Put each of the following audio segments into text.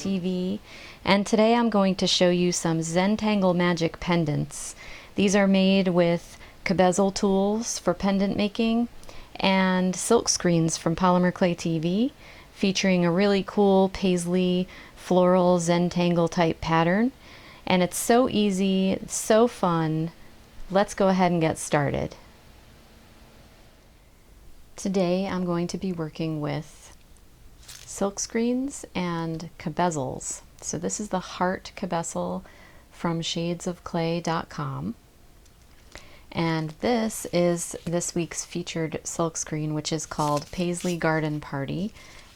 TV, and today I'm going to show you some Zentangle Magic pendants. These are made with cabezel tools for pendant making and silk screens from Polymer Clay TV, featuring a really cool paisley floral Zentangle type pattern. And it's so easy, it's so fun. Let's go ahead and get started. Today I'm going to be working with silk screens and cabezels. So this is the Heart cabezel from shadesofclay.com. And this is this week's featured silk screen, which is called Paisley Garden Party.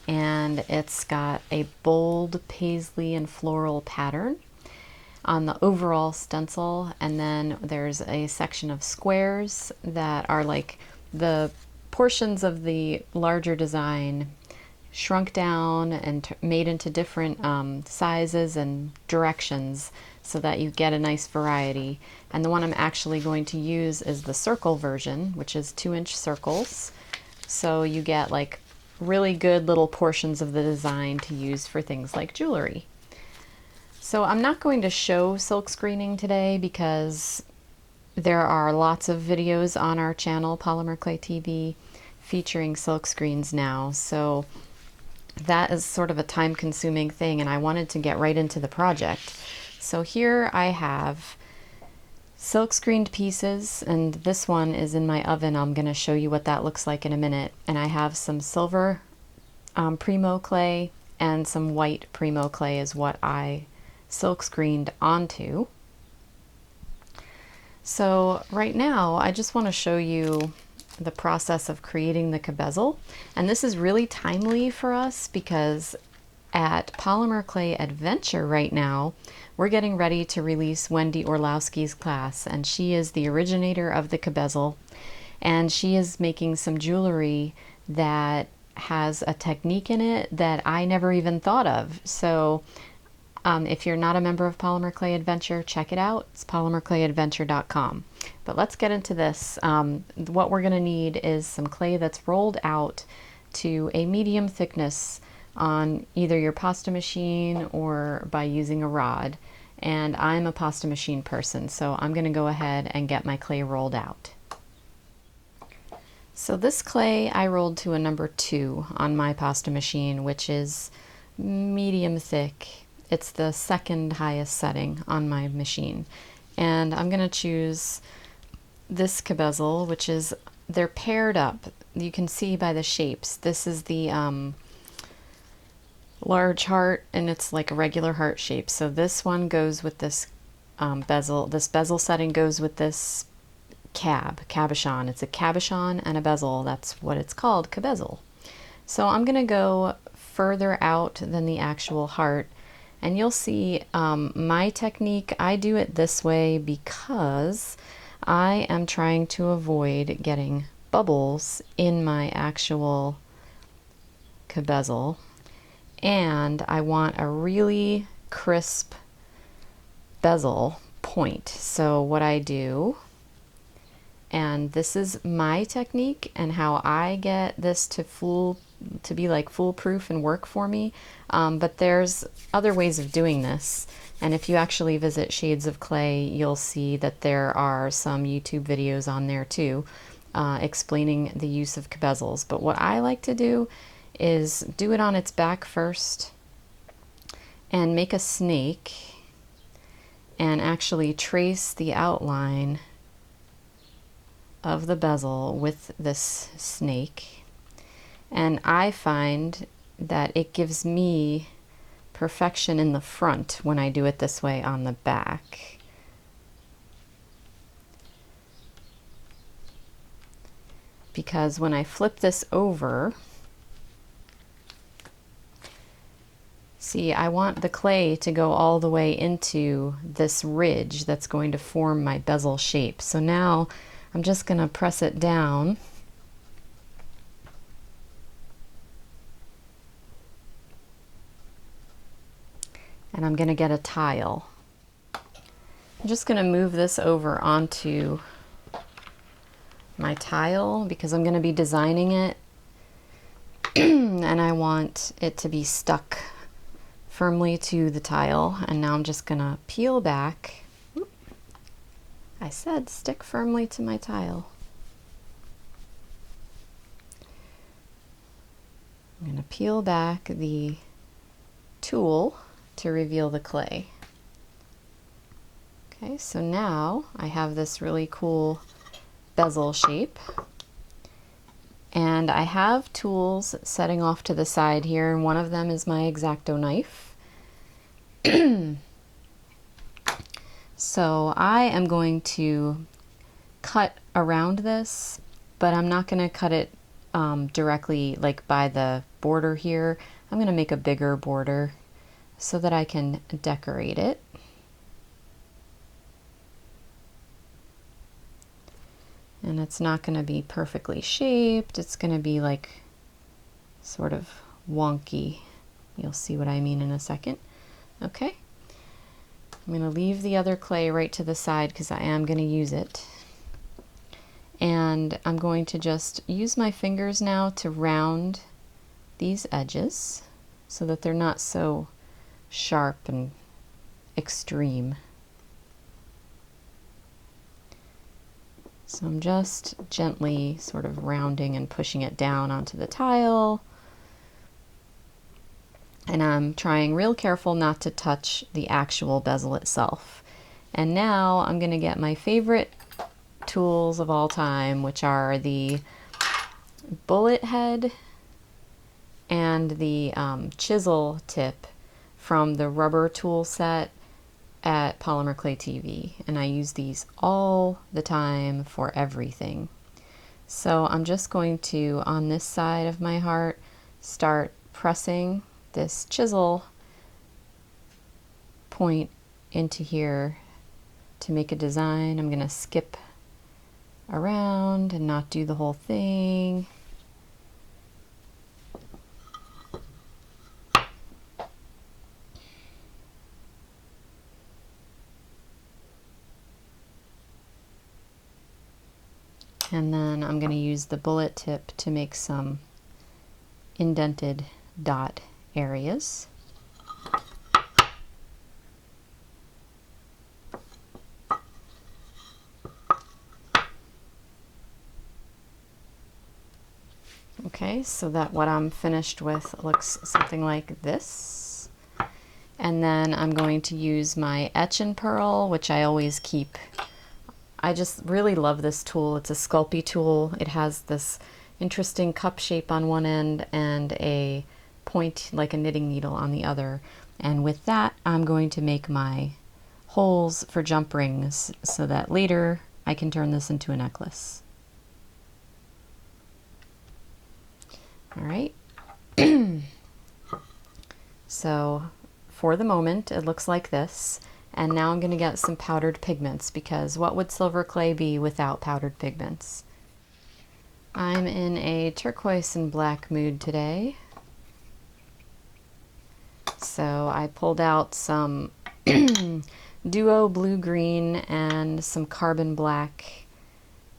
And it's got a bold paisley and floral pattern on the overall stencil. And then there's a section of squares that are like the portions of the larger design shrunk down and made into different sizes and directions so that you get a nice variety. And the one I'm actually going to use is the circle version, which is 2-inch circles. So you get like really good little portions of the design to use for things like jewelry. So I'm not going to show silk screening today because there are lots of videos on our channel, Polymer Clay TV, featuring silk screens now. So that is sort of a time-consuming thing, and I wanted to get right into the project. So here I have silk screened pieces, and this one is in my oven. I'm going to show you what that looks like in a minute. And I have some silver Primo clay and some white Primo clay is what I silk screened onto. So right now I just want to show you the process of creating the cabezel, and this is really timely for us because at Polymer Clay Adventure right now we're getting ready to release Wendy Orlowski's class, and she is the originator of the cabezel, and she is making some jewelry that has a technique in it that I never even thought of. So if you're not a member of Polymer Clay Adventure, check it out. It's polymerclayadventure.com. But let's get into this. What we're going to need is some clay that's rolled out to a medium thickness on either your pasta machine or by using a rod. And I'm a pasta machine person, so I'm going to go ahead and get my clay rolled out. So this clay I rolled to a number 2 on my pasta machine, which is medium thick. It's the second highest setting on my machine. And I'm going to choose this cabezel, which is, they're paired up. You can see by the shapes. This is the large heart, and it's like a regular heart shape. So this one goes with this bezel. This bezel setting goes with this cabochon. It's a cabochon and a bezel. That's what it's called, cabezel. So I'm going to go further out than the actual heart. And you'll see my technique, I do it this way because I am trying to avoid getting bubbles in my actual cabezel. And I want a really crisp bezel point. So what I do, and this is my technique and how I get this to be like foolproof and work for me, but there's other ways of doing this, and if you actually visit Shades of Clay, you'll see that there are some YouTube videos on there too explaining the use of cabezels. But what I like to do is do it on its back first and make a snake and actually trace the outline of the bezel with this snake. And I find that it gives me perfection in the front when I do it this way on the back. Because when I flip this over, see, I want the clay to go all the way into this ridge that's going to form my bezel shape. So now I'm just going to press it down. And I'm going to get a tile. I'm just going to move this over onto my tile because I'm going to be designing it and I want it to be stuck firmly to the tile, and now I'm just gonna peel back. I said stick firmly to my tile. I'm gonna peel back the tool to reveal the clay. Okay, so now I have this really cool bezel shape, and I have tools setting off to the side here, and one of them is my X-Acto knife. So I am going to cut around this, but I'm not going to cut it directly like by the border here. I'm going to make a bigger border so that I can decorate it. And it's not going to be perfectly shaped. It's going to be like sort of wonky. You'll see what I mean in a second. Okay. I'm going to leave the other clay right to the side because I am going to use it. And I'm going to just use my fingers now to round these edges so that they're not so sharp and extreme. So I'm just gently sort of rounding and pushing it down onto the tile. And I'm trying real careful not to touch the actual bezel itself. And now I'm going to get my favorite tools of all time, which are the bullet head and the chisel tip from the rubber tool set at Polymer Clay TV, and I use these all the time for everything. So I'm just going to, on this side of my heart, start pressing this chisel point into here to make a design. I'm going to skip around and not do the whole thing. And then I'm going to use the bullet tip to make some indented dot areas. Okay, so that what I'm finished with looks something like this. And then I'm going to use my etch and pearl, which I always keep. I just really love this tool. It's a Sculpey tool. It has this interesting cup shape on one end and a point like a knitting needle on the other. And with that, I'm going to make my holes for jump rings so that later I can turn this into a necklace. All right. So for the moment, it looks like this. And now I'm going to get some powdered pigments, because what would silver clay be without powdered pigments? I'm in a turquoise and black mood today. So I pulled out some duo blue-green and some carbon black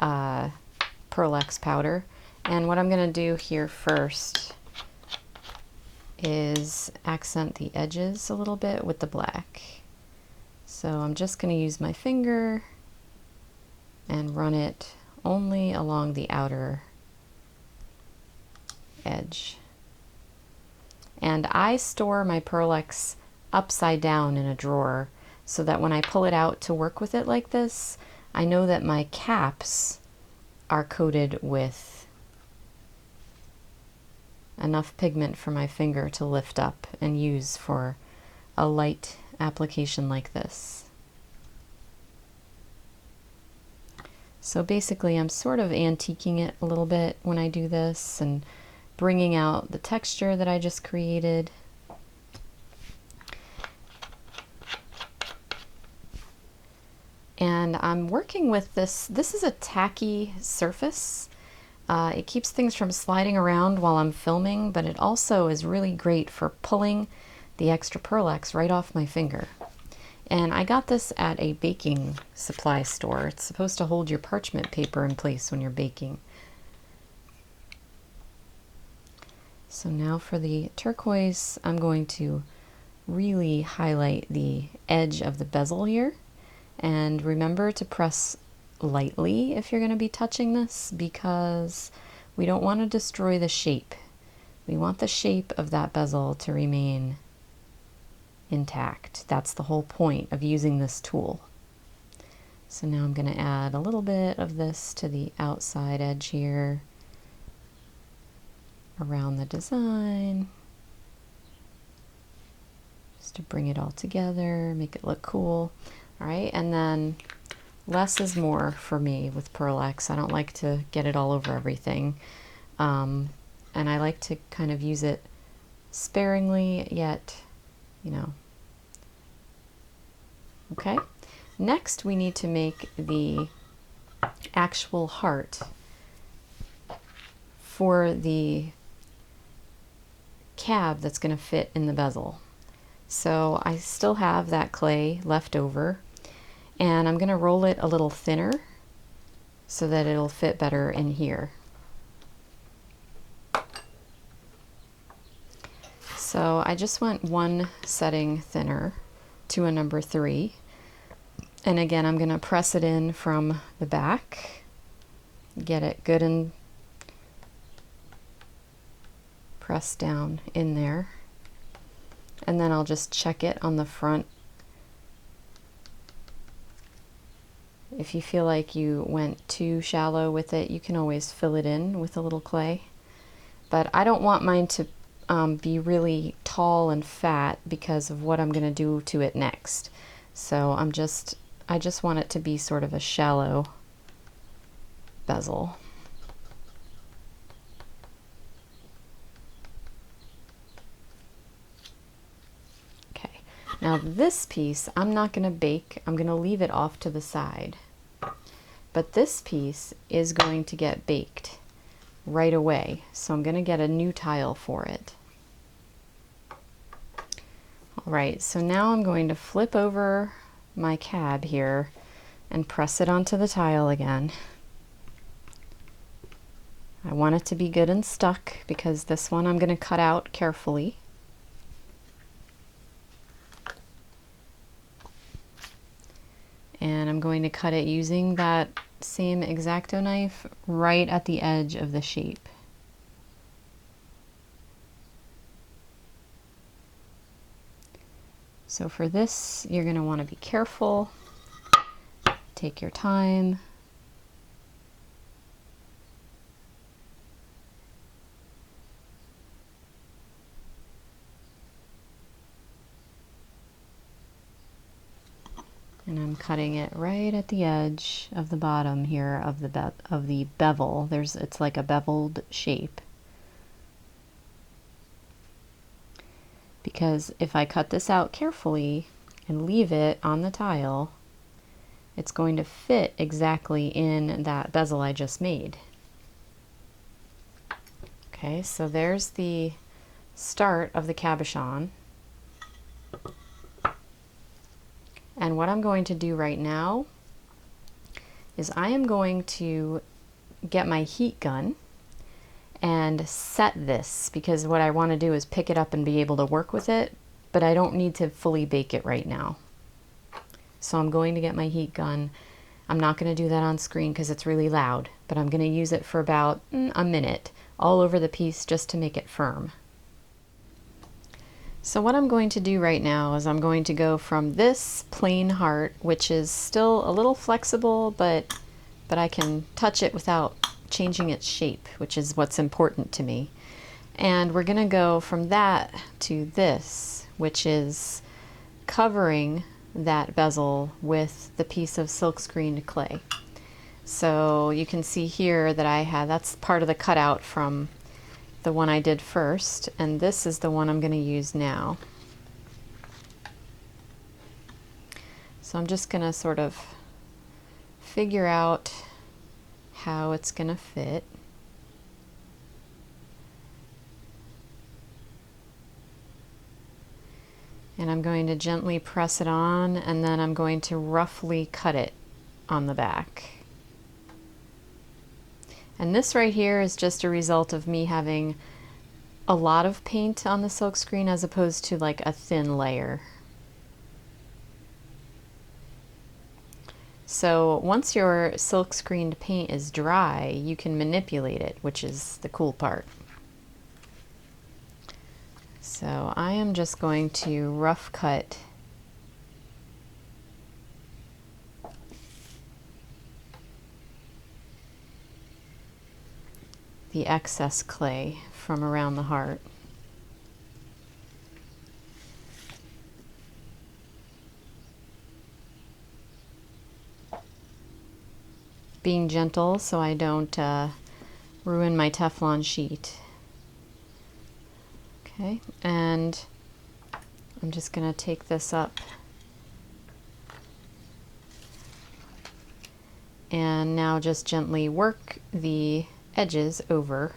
pearlex powder. And what I'm going to do here first is accent the edges a little bit with the black. So I'm just going to use my finger and run it only along the outer edge. And I store my pearlex upside down in a drawer so that when I pull it out to work with it like this, I know that my caps are coated with enough pigment for my finger to lift up and use for a light application like this. So basically I'm sort of antiquing it a little bit when I do this and bringing out the texture that I just created. And I'm working with this. This is a tacky surface. It keeps things from sliding around while I'm filming, but it also is really great for pulling the extra pearlex right off my finger. And I got this at a baking supply store. It's supposed to hold your parchment paper in place when you're baking. So now for the turquoise, I'm going to really highlight the edge of the bezel here. And remember to press lightly if you're going to be touching this, because we don't want to destroy the shape. We want the shape of that bezel to remain intact. That's the whole point of using this tool. So now I'm going to add a little bit of this to the outside edge here, around the design, just to bring it all together, make it look cool. All right, and then less is more for me with pearlex. I don't like to get it all over everything. And I like to kind of use it sparingly, yet, you know. Okay, next we need to make the actual heart for the cab that's going to fit in the bezel. So I still have that clay left over, and I'm going to roll it a little thinner so that it'll fit better in here. So I just went one setting thinner to a number 3. And again, I'm going to press it in from the back, get it good and pressed down in there. And then I'll just check it on the front. If you feel like you went too shallow with it, you can always fill it in with a little clay. But I don't want mine to be really tall and fat because of what I'm going to do to it next. So I just want it to be sort of a shallow bezel. Okay, now this piece I'm not going to bake. I'm going to leave it off to the side. But this piece is going to get baked right away. So I'm going to get a new tile for it. All right, so now I'm going to flip over my cab here and press it onto the tile again. I want it to be good and stuck because this one I'm going to cut out carefully. And I'm going to cut it using that same X-Acto knife right at the edge of the shape. So for this, you're going to want to be careful, take your time. And I'm cutting it right at the edge of the bottom here of the bevel. It's like a beveled shape. Because if I cut this out carefully and leave it on the tile, it's going to fit exactly in that bezel I just made. Okay, so there's the start of the cabochon. And what I'm going to do right now is I am going to get my heat gun and set this, because what I want to do is pick it up and be able to work with it, but I don't need to fully bake it right now. So I'm going to get my heat gun. I'm not going to do that on screen because it's really loud, but I'm going to use it for about a minute all over the piece just to make it firm. So what I'm going to do right now is I'm going to go from this plain heart, which is still a little flexible, but I can touch it without changing its shape, which is what's important to me. And we're going to go from that to this, which is covering that bezel with the piece of silkscreened clay. So you can see here that that's part of the cutout from the one I did first, and this is the one I'm going to use now. So I'm just going to sort of figure out how it's going to fit. And I'm going to gently press it on, and then I'm going to roughly cut it on the back. And this right here is just a result of me having a lot of paint on the silk screen as opposed to like a thin layer. So once your silk screened paint is dry, you can manipulate it, which is the cool part. So I am just going to rough cut the excess clay from around the heart. Being gentle so I don't ruin my Teflon sheet. Okay, and I'm just going to take this up and now just gently work the edges over.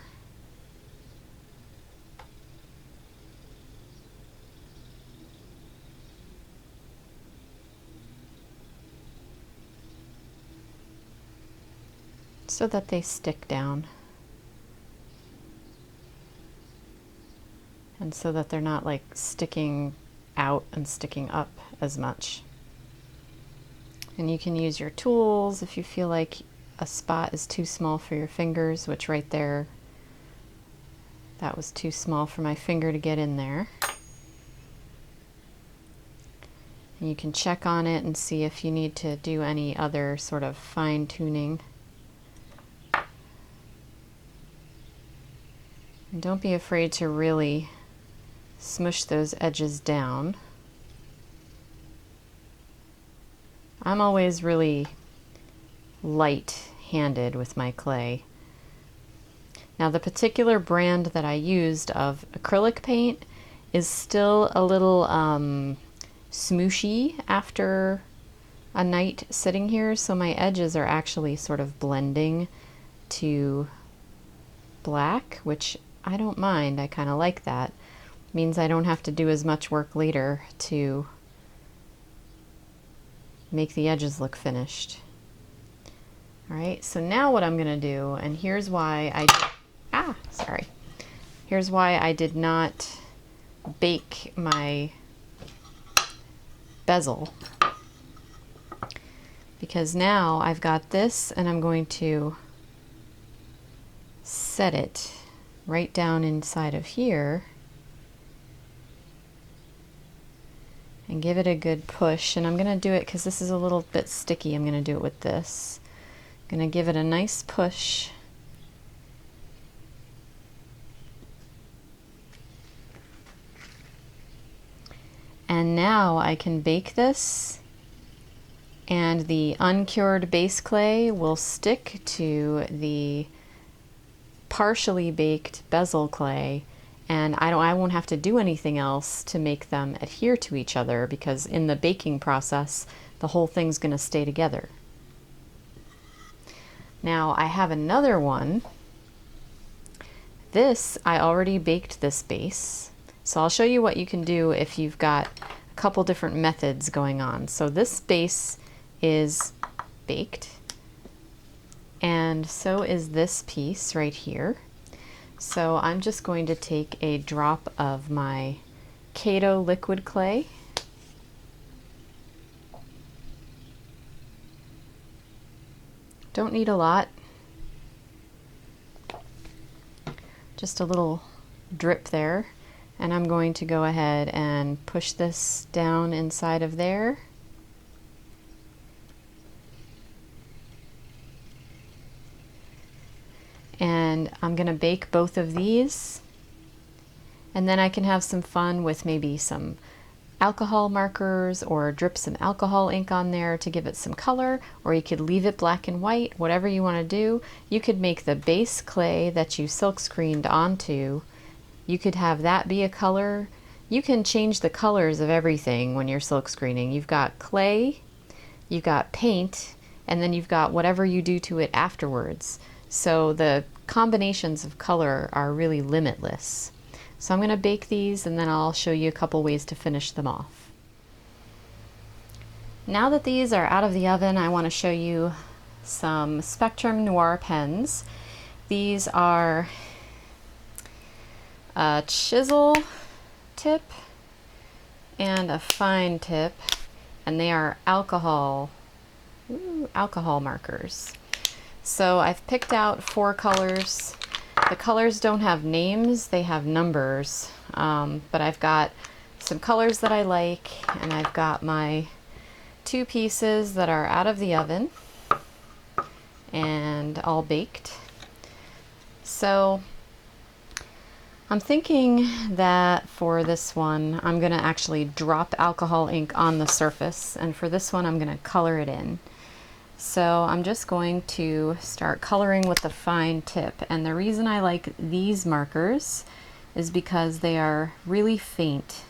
So that they stick down. And so that they're not like sticking out and sticking up as much. And you can use your tools if you feel like a spot is too small for your fingers, which right there, that was too small for my finger to get in there. And you can check on it and see if you need to do any other sort of fine tuning. And don't be afraid to really smush those edges down. I'm always really light-handed with my clay. Now the particular brand that I used of acrylic paint is still a little smooshy after a night sitting here, so my edges are actually sort of blending to black, which I don't mind. I kind of like that. Means I don't have to do as much work later to make the edges look finished. Alright, so now what I'm going to do, and here's why here's why I did not bake my bezel. Because now I've got this and I'm going to set it right down inside of here and give it a good push. And I'm going to do it because this is a little bit sticky. I'm going to do it with this. I'm going to give it a nice push. And now I can bake this, and the uncured base clay will stick to the partially baked bezel clay, and I won't have to do anything else to make them adhere to each other, because in the baking process the whole thing's going to stay together. Now I have another one. This, I already baked this base, so I'll show you what you can do if you've got a couple different methods going on. So this base is baked, and so is this piece right here. So I'm just going to take a drop of my Kato liquid clay, don't need a lot, just a little drip there, and I'm going to go ahead and push this down inside of there. And I'm going to bake both of these, and then I can have some fun with maybe some alcohol markers or drip some alcohol ink on there to give it some color, or you could leave it black and white, whatever you want to do. You could make the base clay that you silk screened onto, you could have that be a color. You can change the colors of everything when you're silk screening. You've got clay, you've got paint, and then you've got whatever you do to it afterwards. So the combinations of color are really limitless. So I'm going to bake these, and then I'll show you a couple ways to finish them off. Now that these are out of the oven, I want to show you some Spectrum Noir pens. These are a chisel tip and a fine tip, and they are alcohol markers. So I've picked out 4 colors. The colors don't have names, they have numbers, but I've got some colors that I like, and I've got my 2 pieces that are out of the oven and all baked. So I'm thinking that for this one, I'm going to actually drop alcohol ink on the surface, and for this one I'm going to color it in. So I'm just going to start coloring with the fine tip, and the reason I like these markers is because they are really faint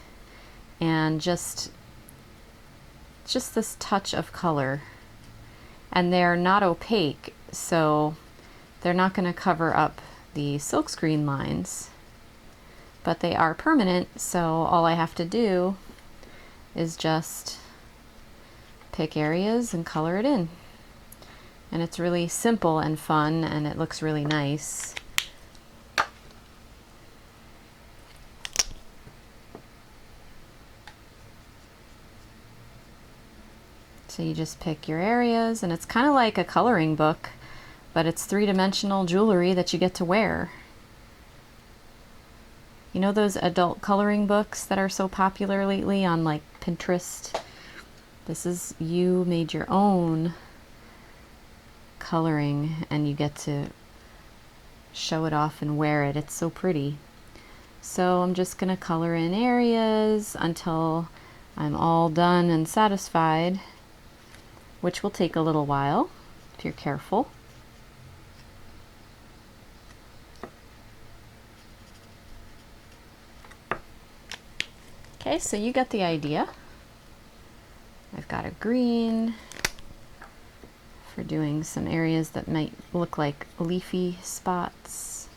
and just this touch of color, and they're not opaque, so they're not going to cover up the silkscreen lines, but they are permanent, so all I have to do is just pick areas and color it in. And it's really simple and fun, and it looks really nice. So you just pick your areas, and it's kind of like a coloring book, but it's 3-dimensional jewelry that you get to wear. You know those adult coloring books that are so popular lately on like Pinterest? This is, you made your own coloring, and you get to show it off and wear it. It's so pretty. So I'm just gonna color in areas until I'm all done and satisfied, which will take a little while if you're careful. Okay, so you get the idea. I've got a green for doing some areas that might look like leafy spots.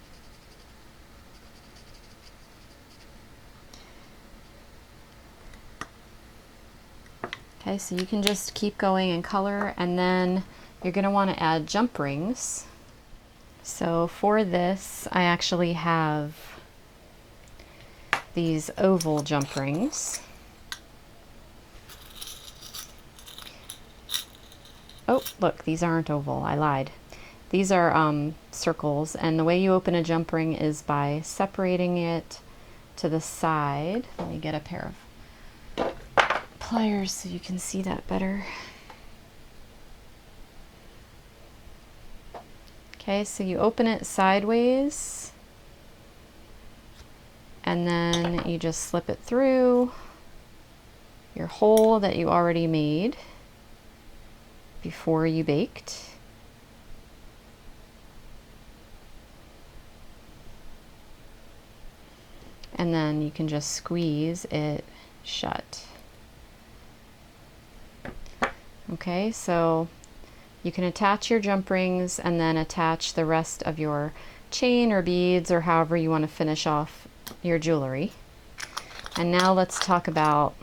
Okay, so you can just keep going and color, and then you're going to want to add jump rings. So for this, I actually have these oval jump rings. Oh, look, these aren't oval. I lied. These are circles, and the way you open a jump ring is by separating it to the side. Let me get a pair of pliers so you can see that better. Okay, so you open it sideways, and then you just slip it through your hole that you already made before you baked. And then you can just squeeze it shut. Okay, so you can attach your jump rings and then attach the rest of your chain or beads or however you want to finish off your jewelry. And now let's talk about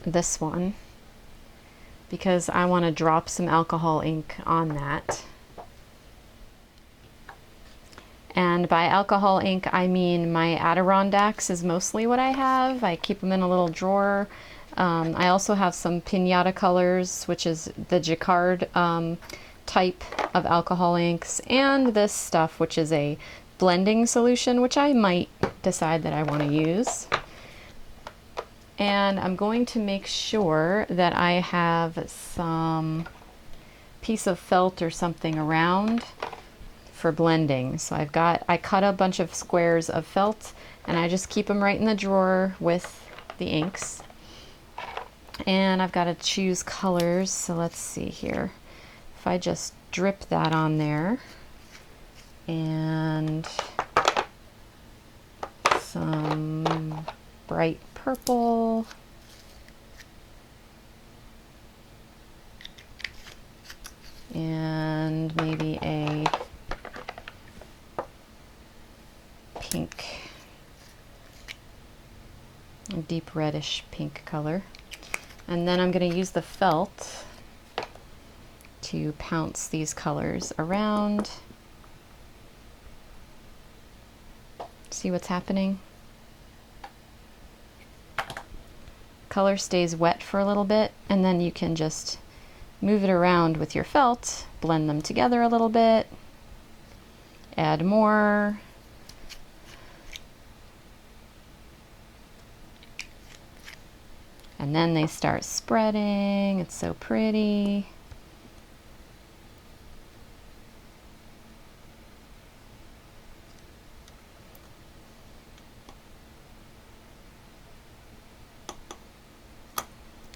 this one, because I want to drop some alcohol ink on that. And by alcohol ink, I mean my Adirondacks is mostly what I have. I keep them in a little drawer. I also have some Pinata colors, which is the Jacquard type of alcohol inks, and this stuff, which is a blending solution, which I might decide that I want to use. And I'm going to make sure that I have some piece of felt or something around for blending. So I cut a bunch of squares of felt, and I just keep them right in the drawer with the inks. And I've got to choose colors, so let's see here. If I just drip that on there, and some bright purple, and maybe a pink, a deep reddish pink color. And then I'm going to use the felt to pounce these colors around. See what's happening? Color stays wet for a little bit, and then you can just move it around with your felt, blend them together a little bit, add more. And then they start spreading. It's so pretty.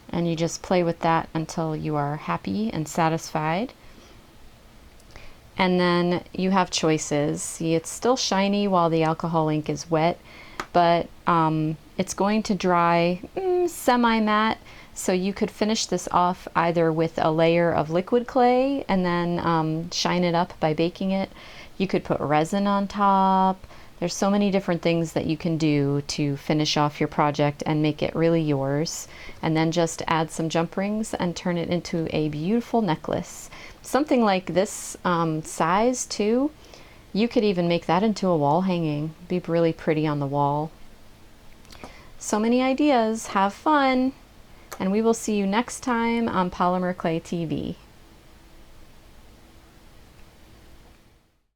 And you just play with that until you are happy and satisfied. And then you have choices. See, it's still shiny while the alcohol ink is wet, but it's going to dry semi-matte. So you could finish this off either with a layer of liquid clay and then shine it up by baking it. You could put resin on top. There's so many different things that you can do to finish off your project and make it really yours. And then just add some jump rings and turn it into a beautiful necklace. Something like this size too. You could even make that into a wall hanging. Be really pretty on the wall. So many ideas. Have fun. And we will see you next time on Polymer Clay TV.